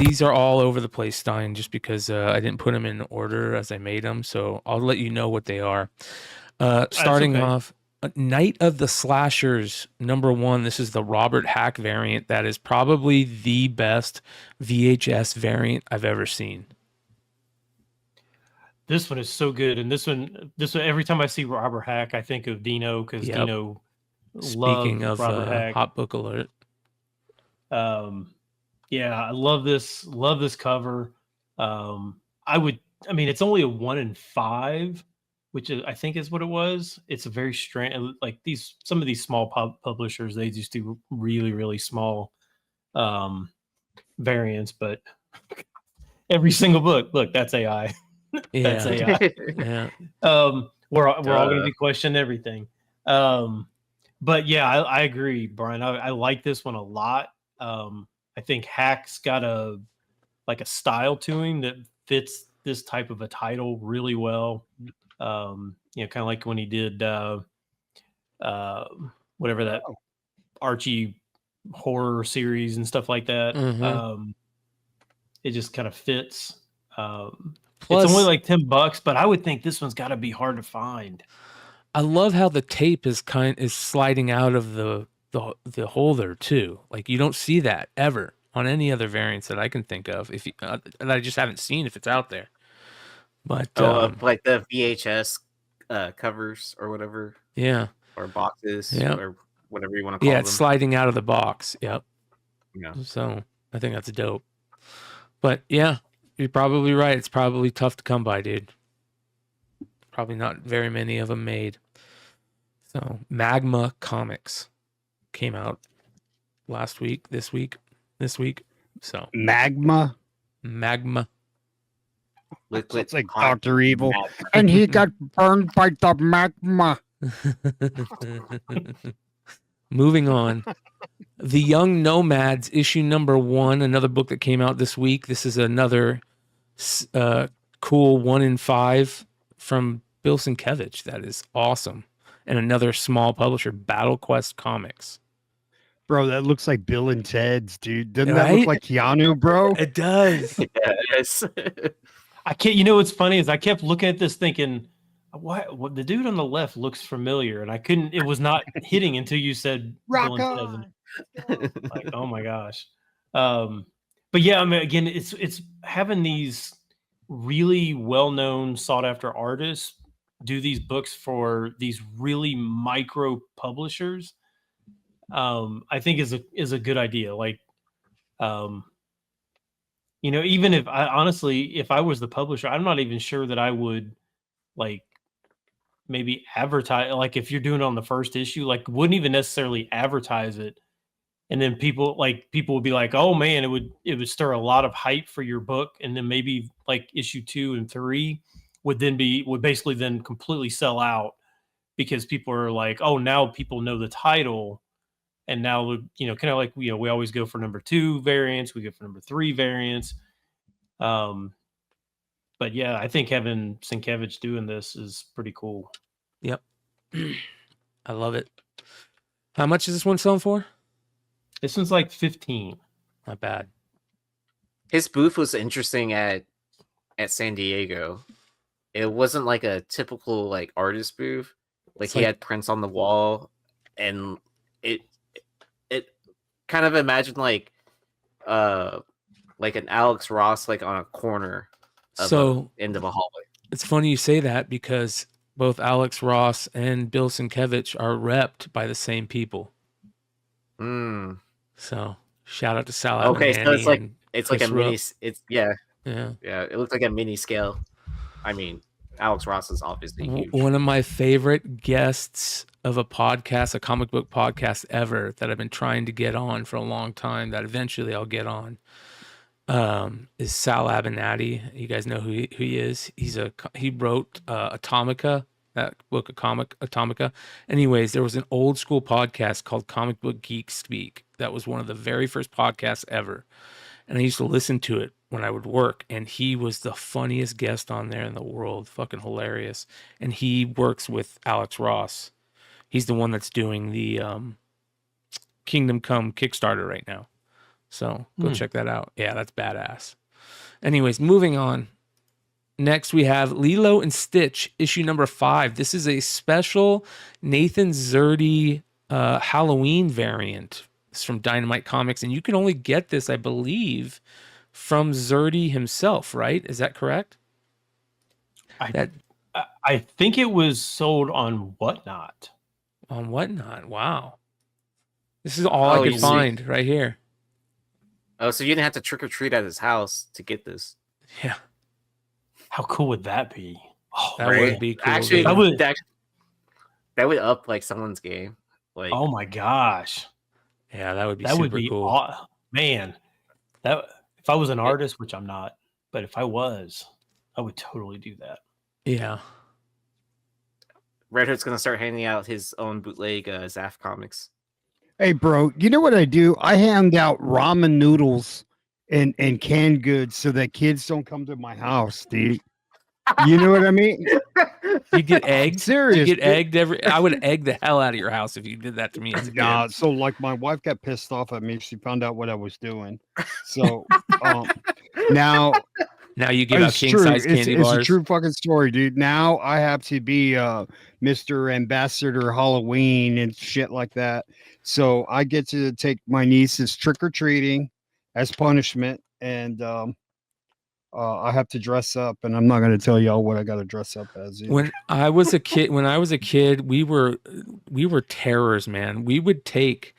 these are all over the place, Stein, just because I didn't put them in order as I made them. So I'll let you know what they are. Starting off, Night of the Slashers, #1. This is the Robert Hack variant. That is probably the best VHS variant I've ever seen. This one is so good, and this one. Every time I see Robert Hack, I think of Dino because Dino. Speaking of Robert Hack. Hot Book Alert. Yeah, I love this. Love this cover. It's only a 1 in 5, which I think is what it was. It's a very strange, like some of these small publishers, they just do really, really small variants, but every single book, look, that's AI. That's AI. Yeah. We're all going to be questioning everything. But yeah, I agree, Brian. I like this one a lot. I think Hack's got a style to him that fits this type of a title really well. Kind of like when he did whatever that Archie horror series and stuff like that. Mm-hmm. It just kind of fits. Plus, it's only like $10, but I would think this one's got to be hard to find. I love how the tape is sliding out of the holder too. Like you don't see that ever on any other variants that I can think of. If and I just haven't seen if it's out there. But like the VHS covers or whatever. Yeah. Or boxes. Yeah. Or whatever you want to call them. Yeah, it's sliding out of the box. Yep. Yeah. So I think that's dope. But yeah, you're probably right. It's probably tough to come by, dude. Probably not very many of them made. So Magma Comics came out last week, this week. So Magma. Liquid. It's like Dr. Evil. And he got burned by the magma. Moving on. The Young Nomads, issue #1, another book that came out this week. This is another cool 1 in 5 from Bill Sienkiewicz. That is awesome. And another small publisher, Battle Quest Comics. Bro, that looks like Bill and Ted's, dude. Doesn't that look like Keanu, bro? It does. Yes. I can't. You know what's funny is I kept looking at this thinking, what the dude on the left looks familiar, and I couldn't. It was not hitting until you said Rock on. Like, oh my gosh. But yeah, I mean, again, it's having these really well-known, sought-after artists do these books for these really micro publishers. I think is a good idea. Like, even if I was the publisher, I'm not even sure that I would like maybe advertise. Like if you're doing it on the first issue, like wouldn't even necessarily advertise it. And then people would be like, oh man, it would stir a lot of hype for your book. And then maybe like issue 2 and 3 would basically then completely sell out because people are like, oh, now people know the title. And now, kind of like, we always go for #2 variants. We go for #3 variants. But yeah, I think having Sienkiewicz doing this is pretty cool. Yep. I love it. How much is this one selling for? This one's like 15. Not bad. His booth was interesting at San Diego. It wasn't like a typical like artist booth. Like he had prints on the wall, and it kind of imagined like an Alex Ross like on a corner of the end of a hallway. It's funny you say that because both Alex Ross and Bill Sienkiewicz are repped by the same people. So shout out to Sal. Okay, so it's like a mini. Yeah. It looks like a mini scale. I mean, Alex Ross is obviously huge. One of my favorite guests of a podcast, a comic book podcast ever that I've been trying to get on for a long time, that eventually I'll get on, is Sal Abenati. You guys know who he is. He wrote Atomica, that book of Atomica. Anyways, there was an old school podcast called Comic Book Geek Speak. That was one of the very first podcasts ever. And I used to listen to it when I would work, and he was the funniest guest on there in the world. Fucking hilarious. And he works with Alex Ross. He's the one that's doing the Kingdom Come Kickstarter right now. So go check that out. Yeah, that's badass. Anyways, moving on. Next, we have Lilo and Stitch, issue number 5. This is a special Nathan Zerdy Halloween variant. It's from Dynamite Comics, and you can only get this, I believe, from Zerdy himself, right? Is that correct? I think it was sold on Whatnot. On Whatnot? Wow. This is all I could find right here. Oh, so you didn't have to trick or treat at his house to get this? Yeah. How cool would that be? Oh, that would be cool. Actually, that would up like someone's game. Like, oh my gosh. Yeah, that would be super cool. Man, that if I was an artist, which I'm not, but if I was, I would totally do that. Yeah. Red Hood's gonna start handing out his own bootleg Zaf comics. Hey, bro, you know what I do? I hand out ramen noodles and canned goods so that kids don't come to my house, dude. You know what I mean? You get egged? Serious? You get egged I would egg the hell out of your house if you did that to me as a kid. So like my wife got pissed off at me. She found out what I was doing. So now you give out king-size candy bars. It's a true fucking story, dude. Now I have to be Mr. Ambassador Halloween and shit like that. So I get to take my nieces trick-or-treating as punishment, and I have to dress up, and I'm not going to tell y'all what I got to dress up as. Either. When I was a kid, we were terrors, man. We would take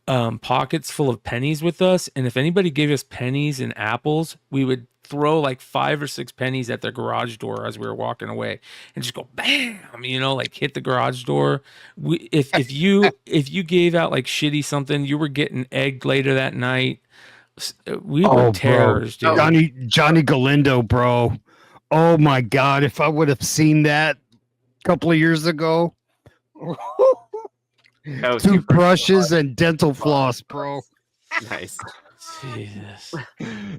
pockets full of pennies with us, and if anybody gave us pennies and apples, we would throw like 5 or 6 pennies at their garage door as we were walking away and just go bam, like hit the garage door. If you gave out like shitty something, you were getting egged later that night. We were terrors, dude. Johnny Galindo, bro. Oh my God. If I would have seen that a couple of years ago. Toothbrushes and dental floss, bro. Nice. Jesus.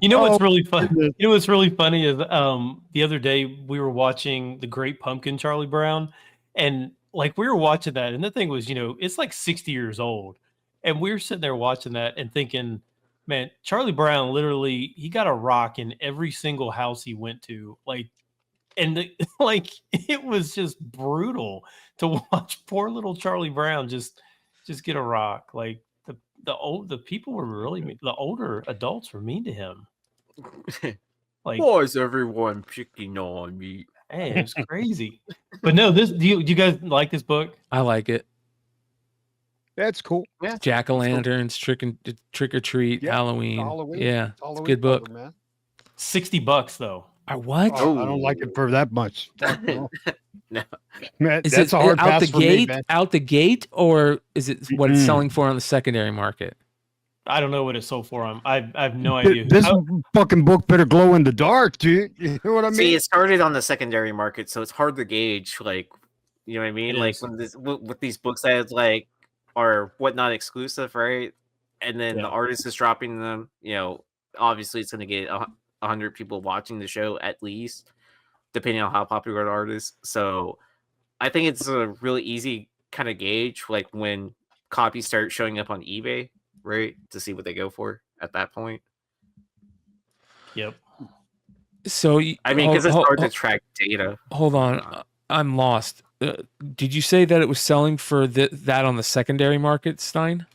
You know what's really funny? You know what's really funny is the other day we were watching The Great Pumpkin, Charlie Brown, and like we were watching that, and the thing was, it's like 60 years old, and we were sitting there watching that and thinking, man, Charlie Brown literally he got a rock in every single house he went to, it was just brutal to watch poor little Charlie Brown just get a rock. Like the people were really mean. The older adults were mean to him. Like, why is everyone picking on me? Hey, it was crazy. But no, do you guys like this book? I like it. That's cool. Yeah. Jack-o'-lanterns, trick or treat, Halloween. Yeah, it's a good book. Man. $60 though. What? Oh, I don't like it for that much. No. Man, is that's it a hard out pass the gate? Me, out the gate, or is it what it's selling for on the secondary market? I don't know what it sold for. I have no idea. This fucking book better glow in the dark, dude. You know what I mean? See, it started on the secondary market, so it's hard to gauge. Like, you know what I mean? Like with these books that are Whatnot exclusive, right? And then the artist is dropping them. Obviously, it's going to get 100 people watching the show at least, depending on how popular the artist. So, I think it's a really easy kind of gauge, like when copies start showing up on eBay, right, to see what they go for at that point. Yep. So because it's hard to track data. Hold on, I'm lost. Did you say that it was selling for that on the secondary market, Stein?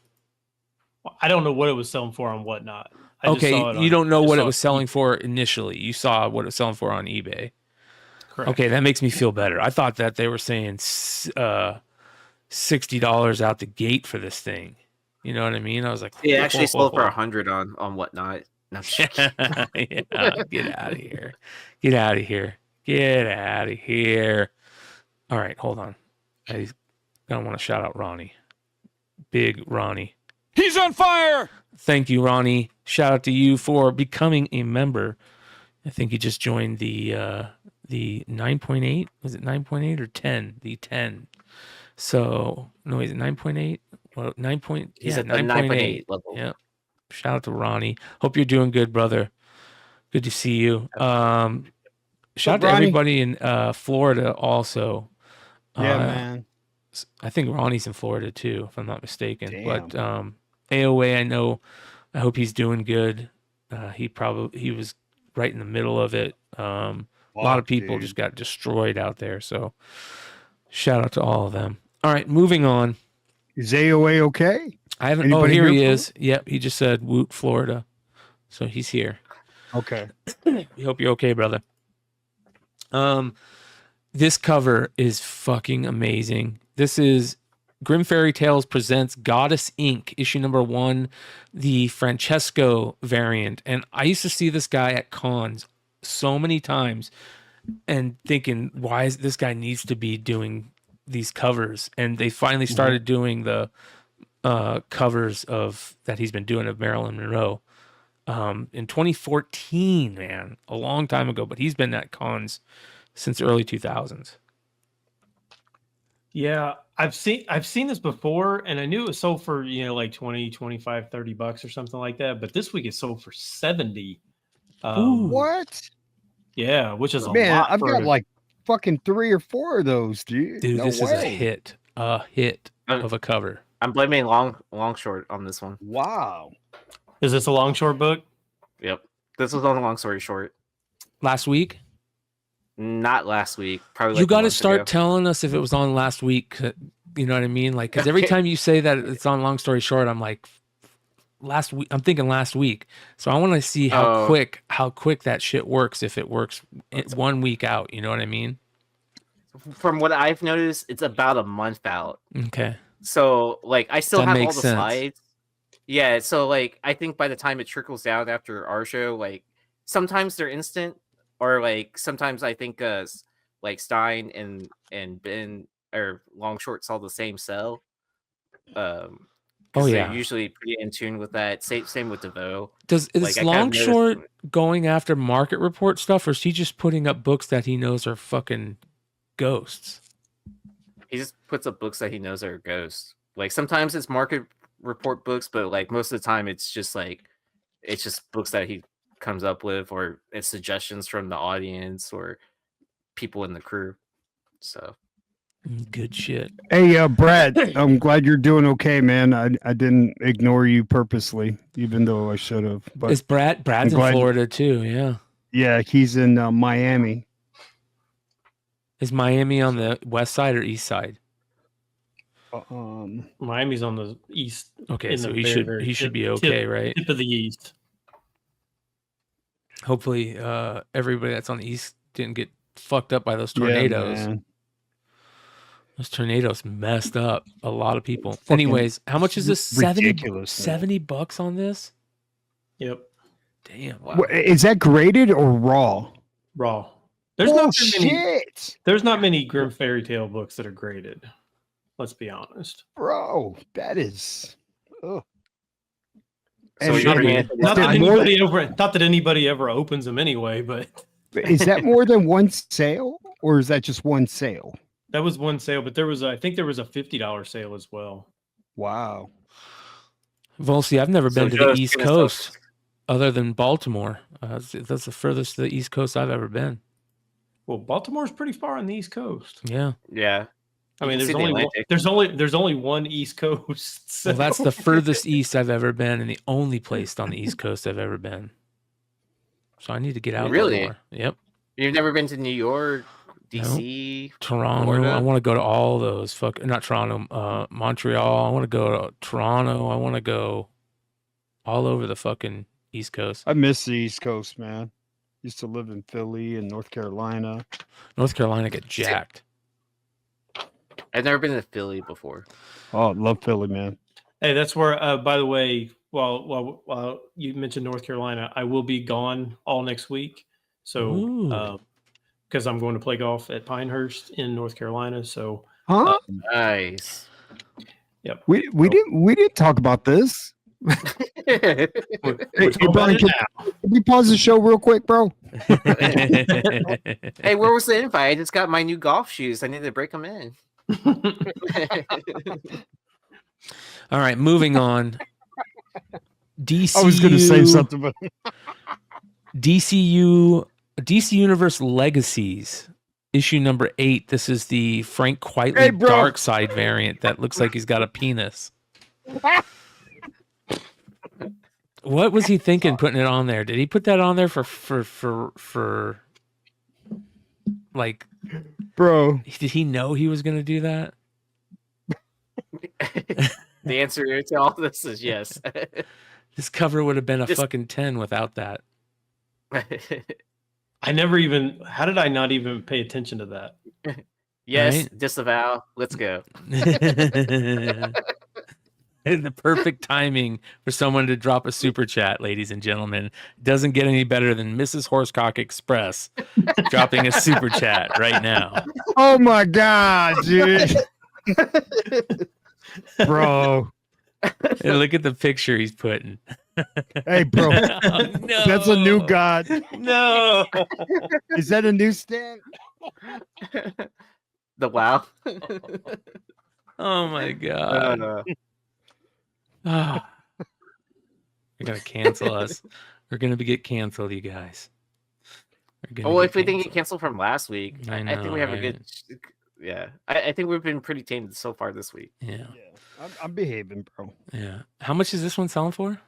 I don't know what it was selling for on Whatnot. You don't know what it was selling for initially. You saw what it was selling for on eBay. Correct. Okay, that makes me feel better. I thought that they were saying $60 out the gate for this thing. You know what I mean? I was like, it actually sold for 100 on Whatnot. No, get out of here! Get out of here! Get out of here! All right, hold on. I don't want to shout out Ronnie. Big Ronnie. He's on fire! Thank you, Ronnie. Shout out to you for becoming a member. I think you just joined the 9.8. Was it 9.8 or 10? The 10. So, no, is it 9.8? Well, 9. He's at the 9.8 level. Yeah. Shout out to Ronnie. Hope you're doing good, brother. Good to see you. Shout out to everybody in Florida also. Yeah, man. I think Ronnie's in Florida too, if I'm not mistaken. Damn. But AOA, I know I hope he's doing good. He was right in the middle of it. A lot of people just got destroyed out there. So shout out to all of them. All right, moving on. Is AOA okay? I haven't. Anybody here hear he from is. Yep, he just said Woot, Florida. So he's here. Okay. We hope you're okay, brother. This cover is fucking amazing. This is Grim Fairy Tales presents Goddess Inc. issue number 1, the Francesco variant. And I used to see this guy at cons so many times and thinking, why is this guy needs to be doing these covers? And they finally started doing the covers of that he's been doing of Marilyn Monroe in 2014, man, a long time ago. But he's been at cons since the early 2000s. Yeah, I've seen this before, and I knew it was sold for, like 20, 25, $30 or something like that. But this week it sold for 70. What? Yeah, which is a Man, lot. I've got like fucking 3 or 4 of those, dude. Dude, No this is way. a hit of a cover. I'm blaming long short on this one. Wow. Is this a long short book? Yep. This was on long story short. Last week? Not last week. Probably. You got to start telling us if it was on last week. You know what I mean? Like, because every time you say that it's on long story short, I'm like, last week. I'm thinking last week. So I want to see how quick that shit works. If it works 1 week out, you know what I mean? From what I've noticed, it's about a month out. Okay. So like, I still That have all makes the sense. slides. Yeah. So like, I think by the time it trickles down after our show, like sometimes they're instant. Or like sometimes I think like Stein and Ben or Long Short saw the same sell. They're usually pretty in tune with that. Same with DeVoe. Is like, Long Short going after market report stuff, or is he just putting up books that he knows are fucking ghosts? He just puts up books that he knows are ghosts. Like sometimes it's market report books, but like most of the time it's just books that he comes up with, or it's suggestions from the audience or people in the crew. So good shit. Hey, Brad, I'm glad you're doing okay, man. I didn't ignore you purposely, even though I should have. But Is Brad's in Florida too? Yeah. Yeah, he's in Miami. Is Miami on the west side or east side? Miami's on the east. Okay, so he should be okay, right? Tip of the east. Hopefully, everybody that's on the east didn't get fucked up by those tornadoes. Yeah, those tornadoes messed up a lot of people. Anyways, how much is this? $70 on this? Yep. Damn. Wow. Is that graded or raw? Raw. There's not many Grim Fairy Tale books that are graded. Let's be honest, bro. That is. Ugh. So not that anybody ever opens them anyway, but is that more than one sale, or is that just one sale? That was one sale, but I think there was a $50 sale as well. Wow. Well, see, I've never been to the East Coast other than Baltimore. That's the furthest to the East Coast I've ever been. Well, Baltimore's pretty far on the East Coast. Yeah. Yeah. I mean, there's only one East Coast. So. Well, that's the furthest east I've ever been, and the only place on the East Coast I've ever been. So I need to get out there more. Yep. You've never been to New York, DC, Toronto. Florida? I want to go to all those. Not Toronto. Montreal. I want to go to Toronto. I want to go all over the fucking East Coast. I miss the East Coast, man. Used to live in Philly and North Carolina. North Carolina get jacked. I've never been to Philly before. Oh, love Philly, man. Hey, that's where. By the way, while you mentioned North Carolina, I will be gone all next week. So, because I'm going to play golf at Pinehurst in North Carolina. So, nice. Yep. We didn't talk about this. Hey, Bryan, can we pause the show real quick, bro? Hey, where was the invite? I just got my new golf shoes. I need to break them in. All right, moving on. DC. I was going to say something, but DC Universe Legacies, issue number 8. This is the Frank Quitely Dark Side variant that looks like he's got a penis. What was he thinking putting it on there? Did he put that on there for like, Bro, did he know he was going to do that? The answer to all this is yes. This cover would have been a Just- fucking 10 without that. I never even. How did I not even pay attention to that? Yes, Right? disavow. Let's go. The perfect timing for someone to drop a super chat, ladies and gentlemen. Doesn't get any better than Mrs. Horsecock Express dropping a super chat right now. oh my god, dude. Bro. Hey, look at the picture he's putting. Hey, bro. Oh, no. That's a new god. No. Is that a new stand? The wow. Oh my god. Ah. They're gonna cancel us. We're gonna get canceled, you guys. Well, if we didn't get canceled from last week, I I think we have a know, good. Yeah, I think we've been pretty tamed so far this week. Yeah. I'm behaving, bro. Yeah. How much is this one selling for?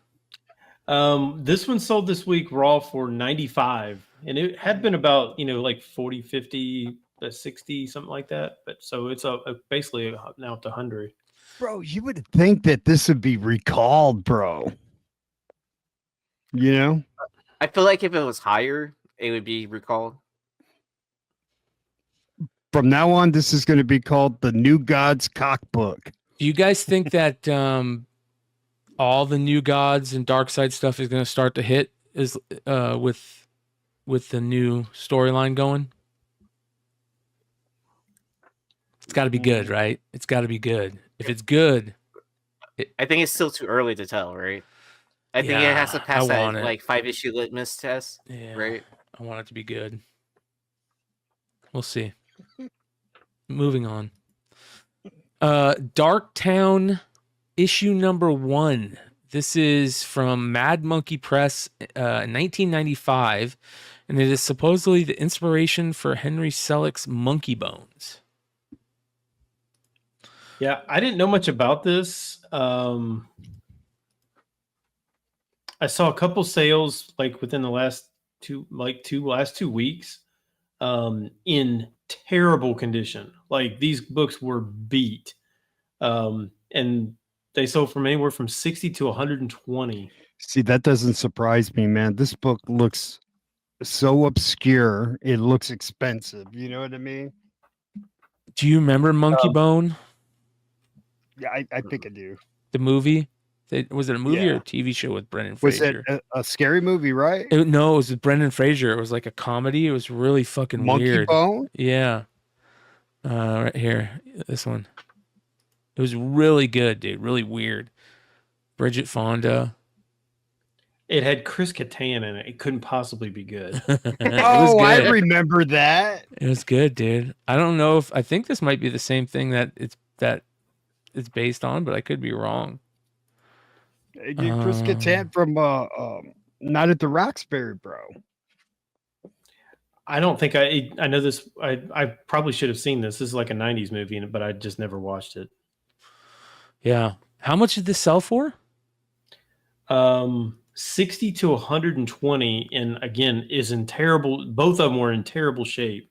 This one sold this week raw for 95, and it had been about like 40, 50, 60, something like that. But so it's basically now up to 100. Bro, you would think that this would be recalled, bro. You know? I feel like if it was higher, it would be recalled. From now on, this is going to be called the New Gods Cockbook. Do you guys think that all the new gods and dark side stuff is going to start to hit with the new storyline going? It's got to be good, right? It's got to be good. If it's good, I think it's still too early to tell, right? I think it has to Yeah, pass I that want it. like 5-issue litmus test, yeah, right? I want it to be good. We'll see. Moving on. Dark Town issue number 1. This is from Mad Monkey Press, 1995, and it is supposedly the inspiration for Henry Selick's Monkey Bones. Yeah, I didn't know much about this. I saw a couple sales like within the last two weeks, in terrible condition. Like these books were beat, and they sold from anywhere from 60 to 120. See, that doesn't surprise me, man. This book looks so obscure. It looks expensive. You know what I mean? Do you remember Monkey Bone, Yeah, I think I do. the movie? Was it a movie or Yeah. a TV show with Brendan Was Fraser? it a scary movie, right? No, it was with Brendan Fraser. It was like a comedy. It was really fucking Monkey weird. Bone? Yeah. Right here. This one. It was really good, dude. Really weird. Bridget Fonda. It had Chris Kattan in it. It couldn't possibly be good. It was Oh, I good. remember that. It was good, dude. I don't know I think this might be the same thing that it's based on, but I could be wrong. Chris Kattan from Not at the Roxbury, bro. I don't think I know this. I probably should have seen this. This is like a 90s movie, but I just never watched it. Yeah. How much did this sell for? 60 to 120, and again, is in terrible. Both of them were in terrible shape.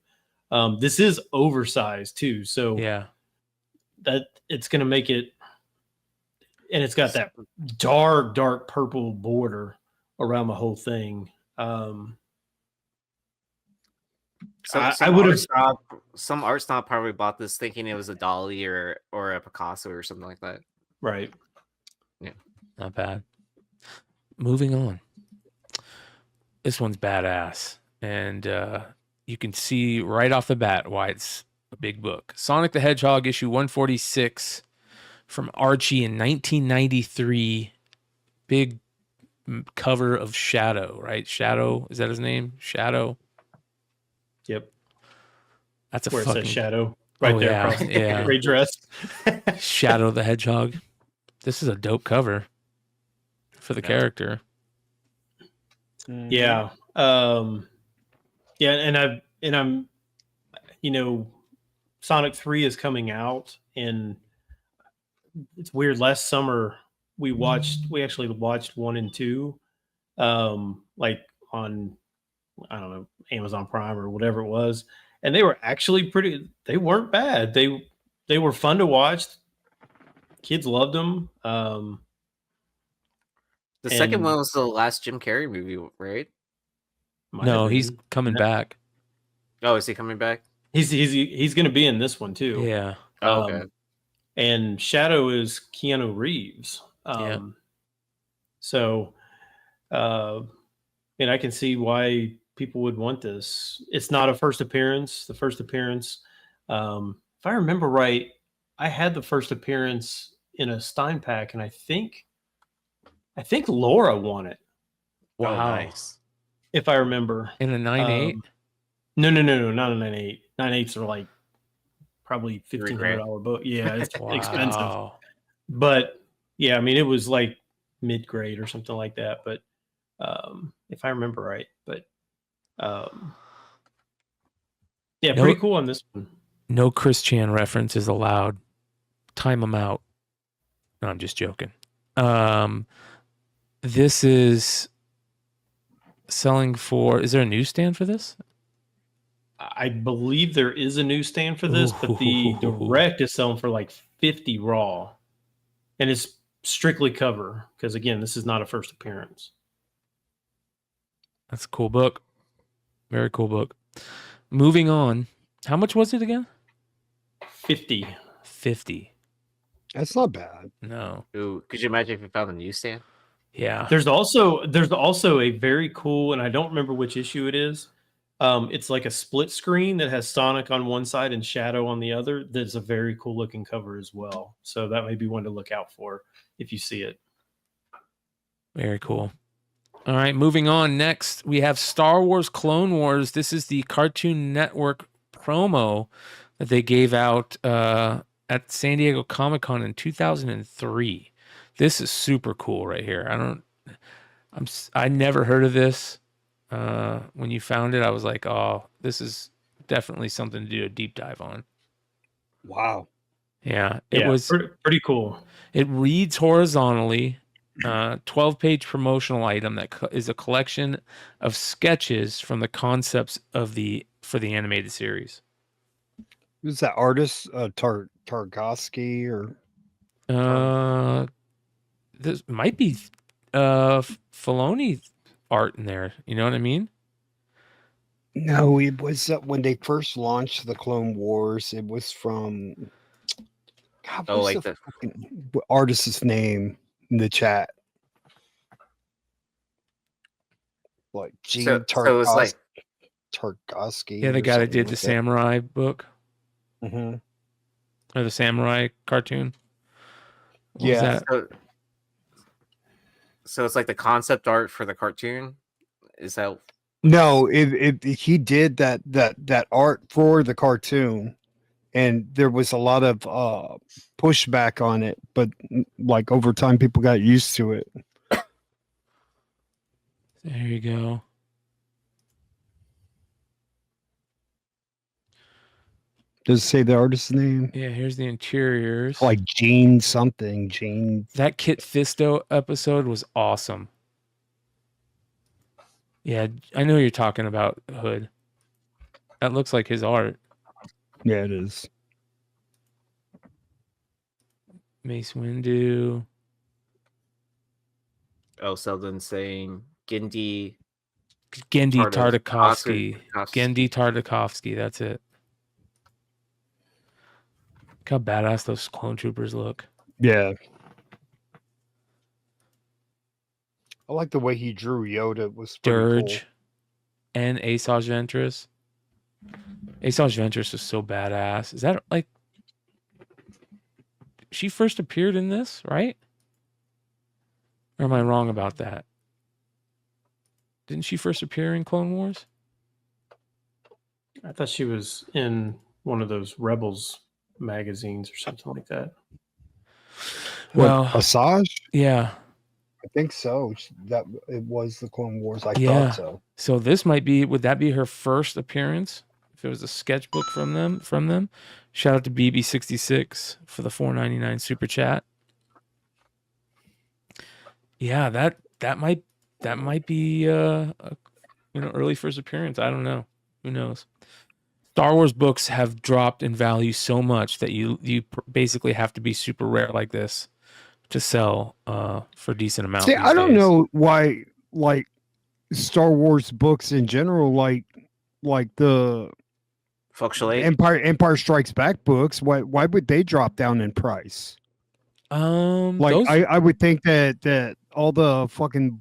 This is oversized too, so Yeah. that it's going to make it, and it's got that dark purple border around the whole thing. I would have. Some art snob probably bought this thinking it was a Dali or a Picasso or something like that. Right. Not bad. Moving on. This one's badass. And you can see right off the bat why it's a big book. Sonic the Hedgehog issue 146 from Archie in 1993. Big cover of Shadow, right? Shadow, is that his name? Shadow. Yep. That's a Where fucking it says Shadow right Oh, there. yeah, Across yeah. Gray dress. Shadow the Hedgehog. This is a dope cover for the character. Yeah. Yeah, and I'm Sonic 3 is coming out, and it's weird. Last summer we actually watched 1 and 2, like on, I don't know, Amazon Prime or whatever it was, and they were actually pretty. They weren't bad. They were fun to watch. Kids loved them. The second and one was the last Jim Carrey movie, right? might No, have he's been. coming No. back. Oh, is he coming back? He's going to be in this one too. Yeah. Oh, okay. And Shadow is Keanu Reeves. Yeah. So, and I can see why people would want this. It's not a first appearance. The first appearance, if I remember right, I had the first appearance in a Stein pack, and I think Laura won it, Oh, Wow. nice. if I remember. In a 9.8? No, not a 9.8. 9.8s are like probably $1,500 book. Yeah, it's expensive. Wow. But yeah, I mean, it was like mid-grade or something like that. But if I remember right, but yeah, No- pretty cool on this one. No Chris Chan references allowed. Time them out. No, I'm just joking. This is selling for. Is there a newsstand for this? I believe there is a newsstand for this, but the Ooh. direct is selling for like 50 raw, and it's strictly cover because again, this is not a first appearance. That's a cool book. Very cool book. Moving on. How much was it again? 50. 50. That's not bad. No. Ooh, could you imagine if you found a newsstand? Yeah. There's also a very cool, and I don't remember which issue it is. It's like a split screen that has Sonic on one side and Shadow on the other. That's a very cool looking cover as well. So that may be one to look out for if you see it. Very cool. All right, moving on. Next, we have Star Wars Clone Wars. This is the Cartoon Network promo that they gave out at San Diego Comic-Con in 2003. This is super cool right here. I never heard of this. When you found it, I was like, oh, this is definitely something to do a deep dive on. Wow. Yeah, it Yeah, was. pretty cool. It reads horizontally. 12-page promotional item that is a collection of sketches from the concepts for the animated series. Who's that artist? Tarkovsky or This might be Filoni art in there. You know what I mean? no? It was when they first launched the Clone Wars. It was from. God, Oh, what's like the fucking artist's name in the chat? Like Gene So it's like Tarkovsky. Yeah, the or guy that something did the like samurai book Mhm. or the samurai cartoon. What was Yeah. that? so it's like the concept art for the cartoon. Is that No, he did that art for the cartoon, and there was a lot of pushback on it, but like over time, people got used to it. There you go. Does it say the artist's name? Yeah, here's the interiors. Like Gene something. Gene. That Kit Fisto episode was awesome. Yeah, I know you're talking about, Hood. That looks like his art. Yeah, it is. Mace Windu. Selden saying Gendy Tartakovsky. Tartakovsky. Gendy Tartakovsky. That's it. Look how badass those clone troopers look. Yeah. I like the way he drew Yoda. It was pretty Dirge and Asajj Ventress. Asajj Ventress is so badass. Is that like she first appeared in this, right? Or am I wrong about that? Didn't she first appear in Clone Wars? I thought she was in one of those Rebels magazines or something like that. cool. Well, Asajj? yeah. I think so. That it was the Clone Wars. I Yeah. thought so. So this might be. Would that be her first appearance? If it was a sketchbook from them. Shout out to BB66 for the $4.99 super chat. Yeah, that might be early first appearance. I don't know. Who knows? Star Wars books have dropped in value so much that you basically have to be super rare like this to sell for a decent amount See, these I don't days. know why, like Star Wars books in general, like the Fluctuate. Empire Strikes Back books. Why would they drop down in price? Like Those I would think that all the fucking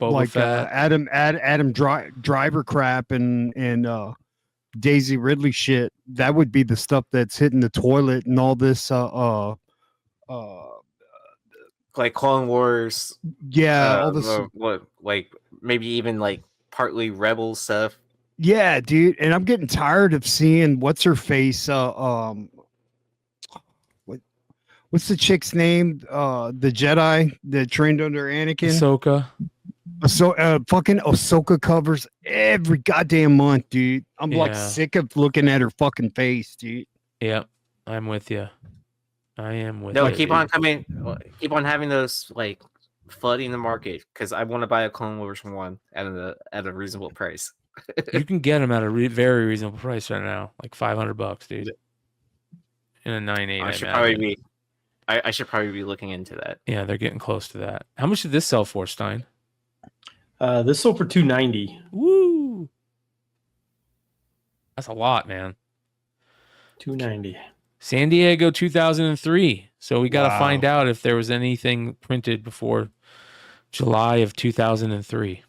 Boba Fett. Adam Driver crap and Daisy Ridley shit, that would be the stuff that's hitting the toilet and all this Like Clone Wars, yeah, all this what, like maybe even like partly Rebel stuff. yeah, dude. And I'm getting tired of seeing what's her face what's the chick's name? The Jedi that trained under Anakin. Ahsoka. So fucking Ahsoka covers every goddamn month, dude. I'm like Yeah. sick of looking at her fucking face, dude. Yep, I'm with you. I am with No, you. keep on coming. Keep on having those like flooding the market because I want to buy a Clone Wars one at a reasonable price. You can get them at a very reasonable price right now, like $500, dude. In a 9.8. I should probably be. I should probably be looking into that. Yeah, they're getting close to that. How much did this sell for, Stein? This sold for $290. Woo! That's a lot, man. $290. San Diego 2003. So we got to Wow. find out if there was anything printed before July of 2003.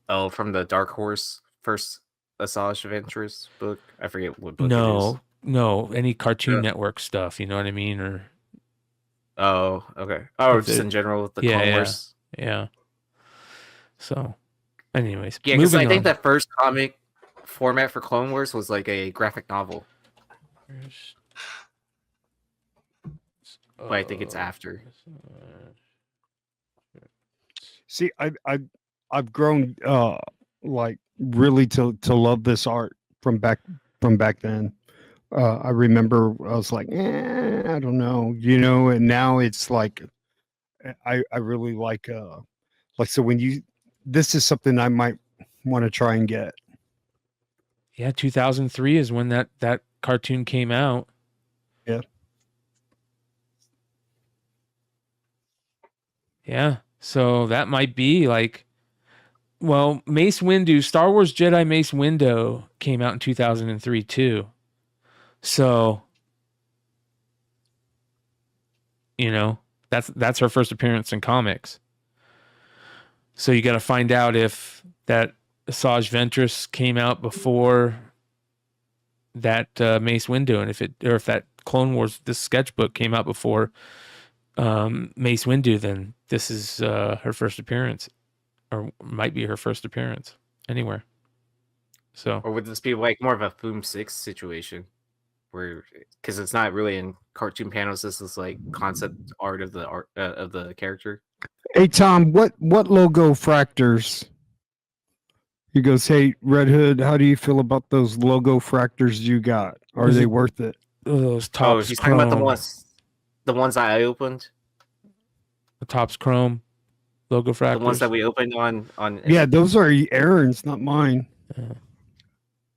Oh, from the Dark Horse first Asajj Adventures book. I forget what book it is. No, any Cartoon Yeah. Network stuff. You know what I mean? Or Oh, okay. Oh, If just it- in general with the yeah, Clone yeah. Wars. yeah. So, anyways, Yeah, because I moving think on. that first comic format for Clone Wars was like a graphic novel, but I think it's after. See, I've grown like really to love this art from back then. I remember I was like, I don't know, and now it's like I really like so when this is something I might want to try and get. Yeah, 2003 is when that cartoon came out. Yeah. Yeah. So that might be like, well, Mace Windu, Star Wars Jedi Mace Windu came out in 2003 too. So, that's her first appearance in comics. So you got to find out if that Asajj Ventress came out before that Mace Windu, and if that Clone Wars, this sketchbook came out before Mace Windu, then this is her first appearance, or might be her first appearance anywhere. So, Or would this be like more of a Boom 6 situation? Where, because it's not really in cartoon panels, this is like concept art of the character. Hey Tom, what logo fractors? He goes, hey Red Hood, how do you feel about those logo fractors you got? Are Is they it- worth it? those Oh, tops he's talking about chrome, the ones that I opened, the tops chrome logo fractors. the ones that we opened on. Yeah, those are Aaron's, not mine.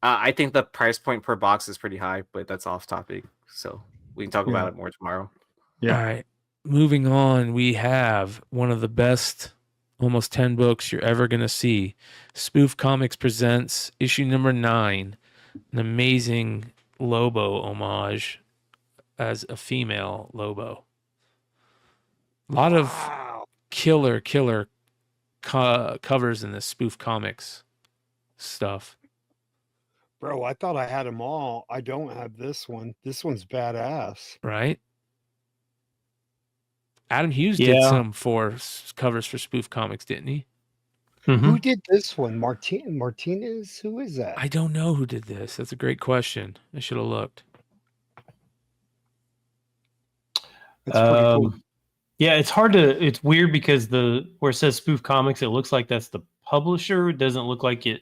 I think the price point per box is pretty high, but that's off topic, so we can talk Yeah. about it more tomorrow. Yeah. All right. Moving on, we have one of the best almost 10 books you're ever going to see. Spoof Comics presents issue number 9, an amazing Lobo homage as a female Lobo. A lot of killer covers in this Spoof Comics stuff. Bro, I thought I had them all. I don't have this one. This one's badass. Right? Adam Hughes did Yeah. some covers for Spoof Comics, didn't he? Who did this one? Martinez? Who is that? I don't know who did this. That's a great question. I should have looked. That's pretty cool. Yeah, it's weird because where it says Spoof Comics, it looks like that's the publisher. It doesn't look like it.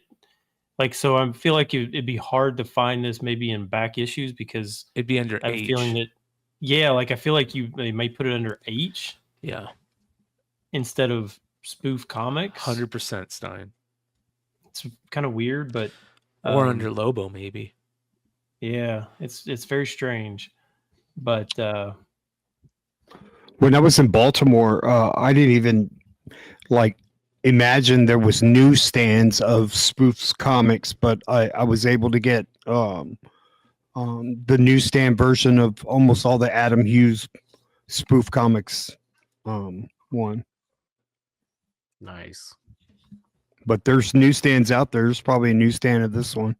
Like, so I feel like it'd be hard to find this maybe in back issues because It'd be under I have a H. feeling that, yeah, like I feel like they might put it under H. Yeah. instead of spoof comics. 100% Stein. It's kind of weird, but Or under Lobo, maybe. yeah, it's very strange. But When I was in Baltimore, I didn't even like imagine there was newsstands of spoofs comics, but I was able to get the newsstand version of almost all the Adam Hughes spoof comics one. Nice. But there's newsstands out there. There's probably a newsstand of this one.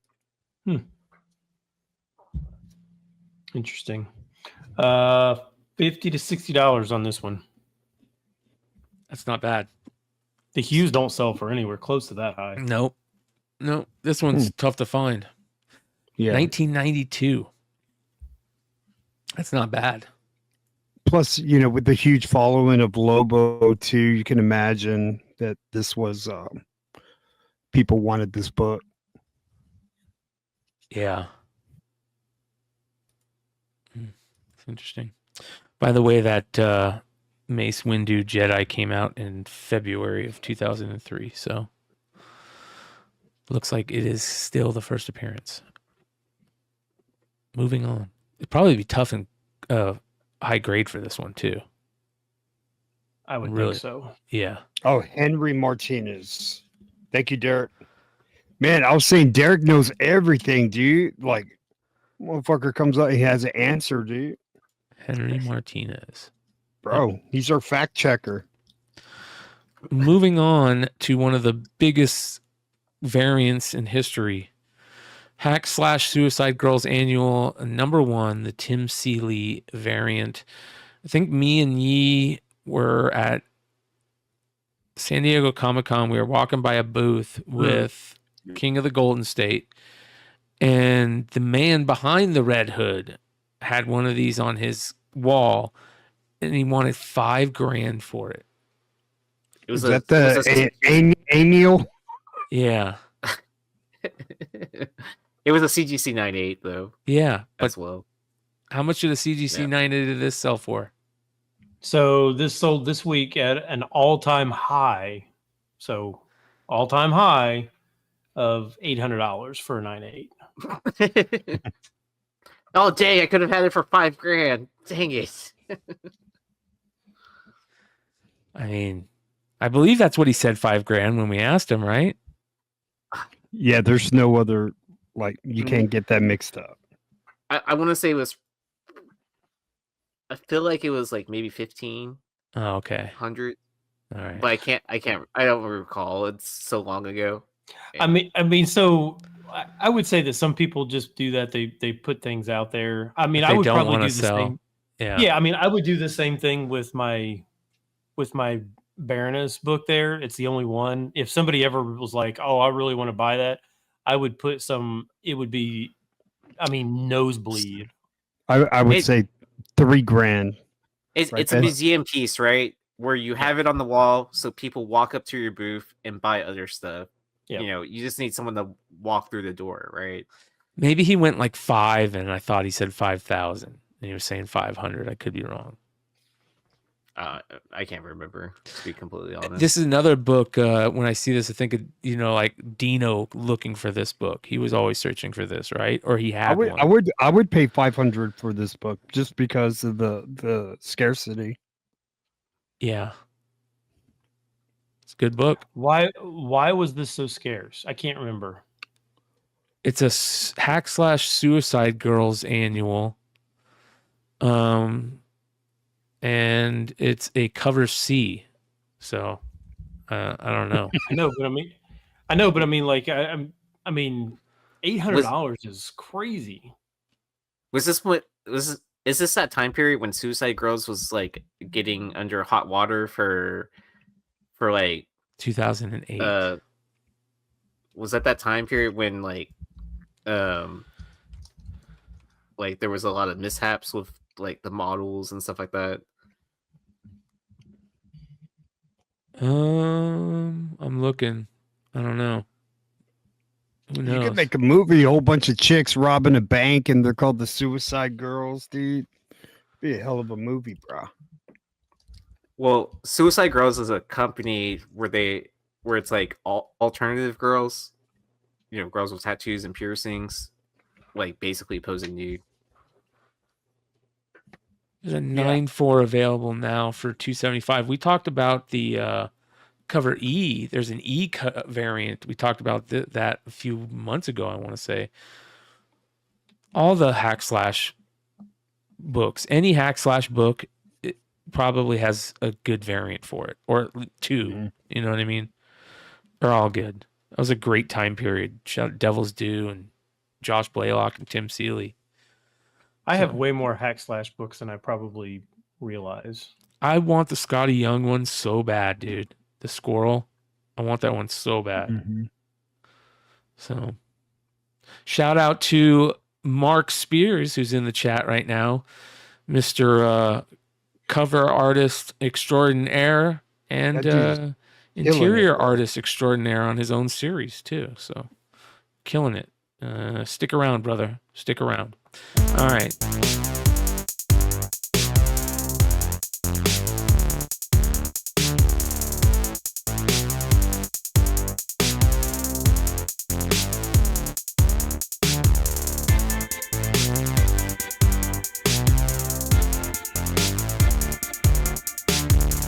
interesting. $50 to $60 on this one. That's not bad. The Hughes don't sell for anywhere close to that high. Nope. No, this one's tough to find. Yeah. 1992. That's not bad. Plus, with the huge following of Lobo too, you can imagine that this was people wanted this book. Yeah. It's interesting. By the way, that Mace Windu Jedi came out in February of 2003, so looks like it is still the first appearance. Moving on. It'd probably be tough and high grade for this one too. I would Really? think so. Yeah. Oh, Henry Martinez. Thank you, Derek. Man, I was saying Derek knows everything, dude. Like, motherfucker comes up, he has an answer, dude. Henry Martinez. Bro, he's our fact checker. Moving on to one of the biggest variants in history. Hack/Suicide Girls Annual #1, the Tim Seeley variant. I think me and Yi were at San Diego Comic-Con. We were walking by a booth with King of the Golden State, and the man behind the red hood had one of these on his wall, and he wanted $5,000 for it. It was Is that the annual? Yeah. It was a CGC 98 though. Yeah. But As well. how much did a CGC 90 did this sell for? So this sold this week at an all-time high. So all-time high of $800 for a 9.8. Oh dang! I could have had it for $5,000. Dang it! I mean, I believe that's what he said, $5,000 when we asked him, right? Yeah, there's no other, like, you can't get that mixed up. I want to say it was. I feel like it was like maybe 1,500. Oh, okay. All right. But I don't recall. It's so long ago. I mean, so I would say that some people just do that. They put things out there. I mean, If I they would don't probably wanna do the sell. same. Yeah. Yeah, I mean, I would do the same thing with my Baroness book there. It's the only one. If somebody ever was like, "Oh, I really want to buy that," I would put some. It would be, I mean, nosebleed. I would say $3,000. It's Right a then. museum piece, right? Where you have it on the wall, so people walk up to your booth and buy other stuff. Yep. You just need someone to walk through the door, right? Maybe he went like 5, and I thought he said 5,000, and he was saying 500. I could be wrong. I can't remember, to be completely honest. This is another book. When I see this, I think of, like Dino looking for this book. He was always searching for this, right? Or he had one. I would pay $500 for this book just because of the scarcity. Yeah. It's a good book. Why was this so scarce? I can't remember. It's a Hack/Suicide Girls Annual. And it's a cover C. So I don't know. I know, but I mean, like, I mean, $800 is crazy. Is this that time period when Suicide Girls was like getting under hot water for like 2008. Was that time period when like there was a lot of mishaps with like the models and stuff like that? I'm looking. I don't know. Who knows? You could make a movie, a whole bunch of chicks robbing a bank, and they're called the Suicide Girls, dude. Be a hell of a movie, bro. Well, Suicide Girls is a company where it's like alternative girls, girls with tattoos and piercings, like basically posing nude. There's a 9.4 available now for $275. We talked about the cover E. There's an E variant. We talked about that a few months ago, I want to say. All the hack slash books, any hack slash book, it probably has a good variant for it, or two. You know what I mean? They're all good. That was a great time period. Shout out Devil's Due and Josh Blaylock and Tim Seeley. I have way more hack slash books than I probably realize. I want the Scotty Young one so bad, dude. The squirrel. I want that one so bad. So, shout out to Mark Spears, who's in the chat right now, Mr. Cover Artist Extraordinaire and interior artist extraordinaire on his own series too. So, killing it. Stick around, brother. Stick around. All right.